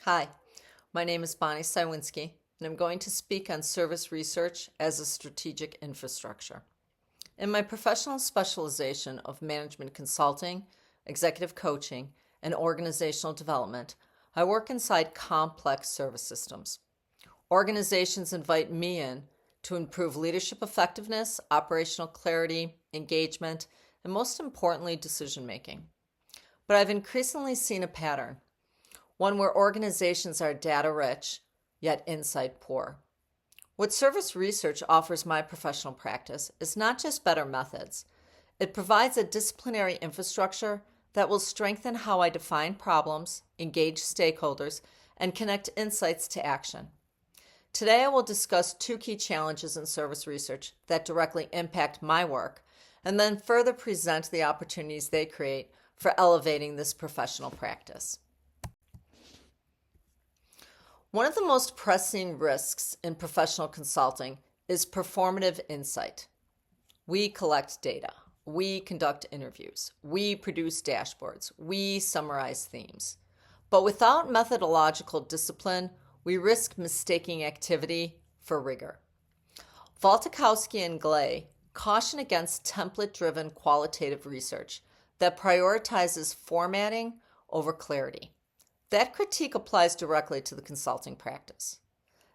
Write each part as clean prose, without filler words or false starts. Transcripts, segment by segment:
Hi, my name is Bonnie Cywinski, and I'm going to speak on service research as a strategic infrastructure. In my professional specialization of management consulting, executive coaching, and organizational development, I work inside complex service systems. Organizations invite me in to improve leadership effectiveness, operational clarity, engagement, and most importantly, decision making. But I've increasingly seen a pattern, one where organizations are data rich, yet insight poor. What service research offers my professional practice is not just better methods. It provides a disciplinary infrastructure that will strengthen how I define problems, engage stakeholders, and connect insights to action. Today, I will discuss two key challenges in service research that directly impact my work, and then further present the opportunities they create for elevating this professional practice. One of the most pressing risks in professional consulting is performative insight. We collect data, we conduct interviews, we produce dashboards, we summarize themes. But without methodological discipline, we risk mistaking activity for rigor. Waltikowski and Glay caution against template-driven qualitative research that prioritizes formatting over clarity. That critique applies directly to the consulting practice.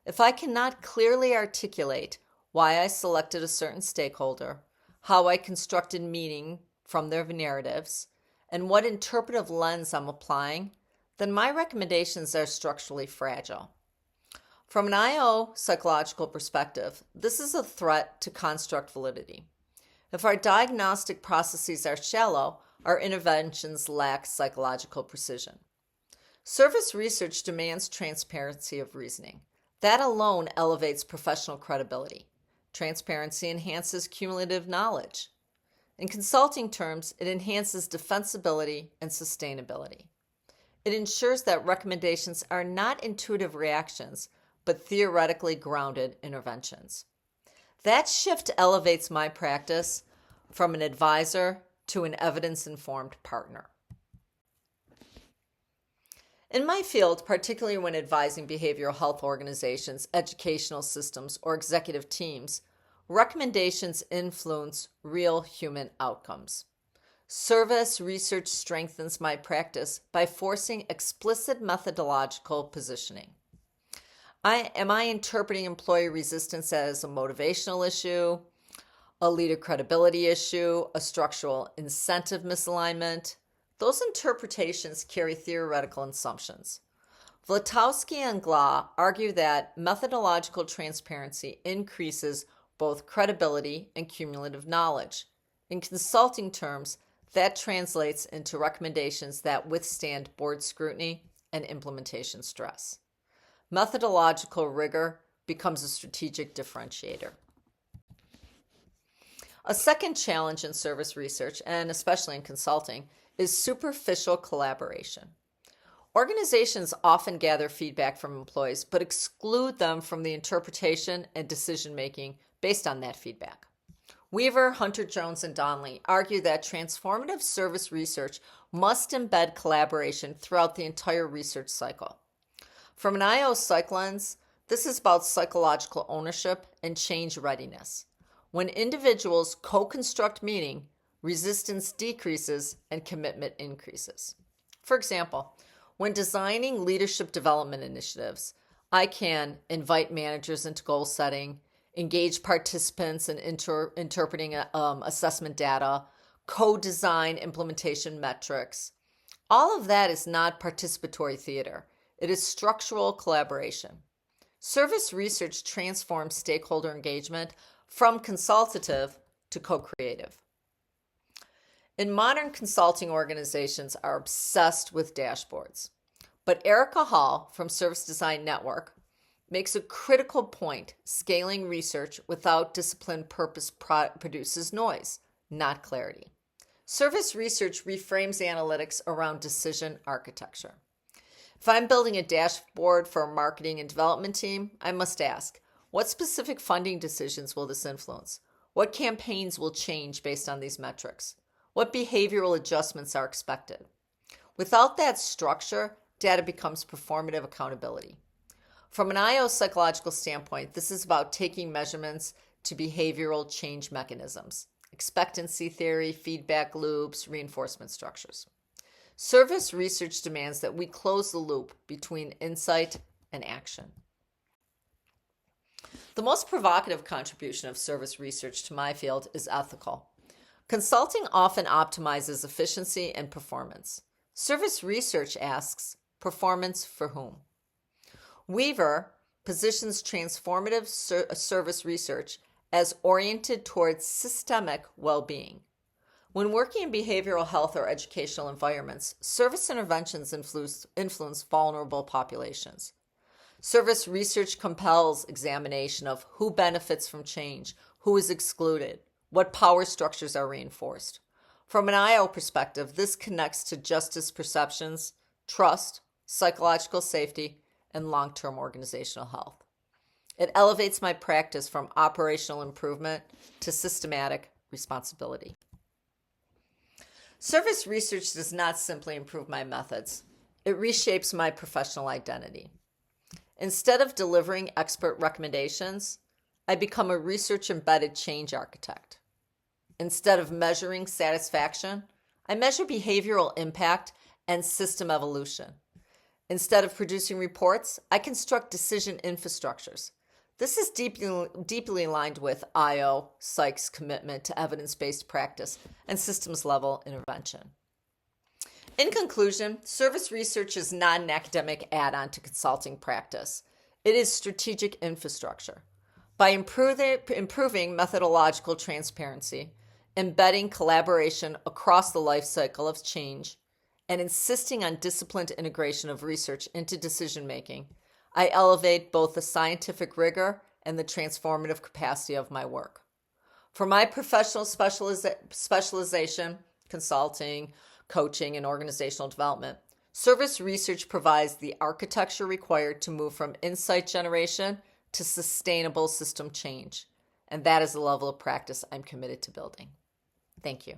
If I cannot clearly articulate why I selected a certain stakeholder, how I constructed meaning from their narratives, and what interpretive lens I'm applying, then my recommendations are structurally fragile. From an IO psychological perspective, this is a threat to construct validity. If our diagnostic processes are shallow, our interventions lack psychological precision. Service research demands transparency of reasoning. That alone elevates professional credibility. Transparency enhances cumulative knowledge. In consulting terms, it enhances defensibility and sustainability. It ensures that recommendations are not intuitive reactions, but theoretically grounded interventions. That shift elevates my practice from an advisor to an evidence-informed partner. In my field, particularly when advising behavioral health organizations, educational systems, or executive teams, recommendations influence real human outcomes. Service research strengthens my practice by forcing explicit methodological positioning. Am I interpreting employee resistance as a motivational issue, a leader credibility issue, a structural incentive misalignment? Those interpretations carry theoretical assumptions. Waltikowski and Glay argue that methodological transparency increases both credibility and cumulative knowledge. In consulting terms, that translates into recommendations that withstand board scrutiny and implementation stress. Methodological rigor becomes a strategic differentiator. A second challenge in service research, and especially in consulting, is superficial collaboration. Organizations often gather feedback from employees, but exclude them from the interpretation and decision-making based on that feedback. Weaver, Hunter-Jones, and Donnelly argue that transformative service research must embed collaboration throughout the entire research cycle. From an IO psych lens, this is about psychological ownership and change readiness. When individuals co-construct meaning, resistance decreases and commitment increases. For example, when designing leadership development initiatives, I can invite managers into goal setting, engage participants in interpreting assessment data, co-design implementation metrics. All of that is not participatory theater. It is structural collaboration. Service research transforms stakeholder engagement from consultative to co-creative. In modern consulting, organizations are obsessed with dashboards. But Erica Hall from Service Design Network makes a critical point: scaling research without disciplined purpose produces noise, not clarity. Service research reframes analytics around decision architecture. If I'm building a dashboard for a marketing and development team, I must ask, what specific funding decisions will this influence? What campaigns will change based on these metrics? What behavioral adjustments are expected? Without that structure, data becomes performative accountability. From an IO psychological standpoint, this is about taking measurements to behavioral change mechanisms, expectancy theory, feedback loops, reinforcement structures. Service research demands that we close the loop between insight and action. The most provocative contribution of service research to my field is ethical. Consulting often optimizes efficiency and performance. Service research asks, performance for whom? Weaver positions transformative service research as oriented towards systemic well-being. When working in behavioral health or educational environments, service interventions influence vulnerable populations. Service research compels examination of who benefits from change, who is excluded, what power structures are reinforced. From an IO perspective, this connects to justice perceptions, trust, psychological safety, and long-term organizational health. It elevates my practice from operational improvement to systematic responsibility. Service research does not simply improve my methods. It reshapes my professional identity. Instead of delivering expert recommendations, I become a research-embedded change architect. Instead of measuring satisfaction, I measure behavioral impact and system evolution. Instead of producing reports, I construct decision infrastructures. This is deeply aligned with IO Psych's commitment to evidence-based practice and systems-level intervention. In conclusion, service research is not an academic add-on to consulting practice. It is strategic infrastructure. By improving methodological transparency, embedding collaboration across the life cycle of change, and insisting on disciplined integration of research into decision-making, I elevate both the scientific rigor and the transformative capacity of my work. For my professional specialization, consulting, coaching, and organizational development, service research provides the architecture required to move from insight generation to sustainable system change. And that is the level of practice I'm committed to building. Thank you.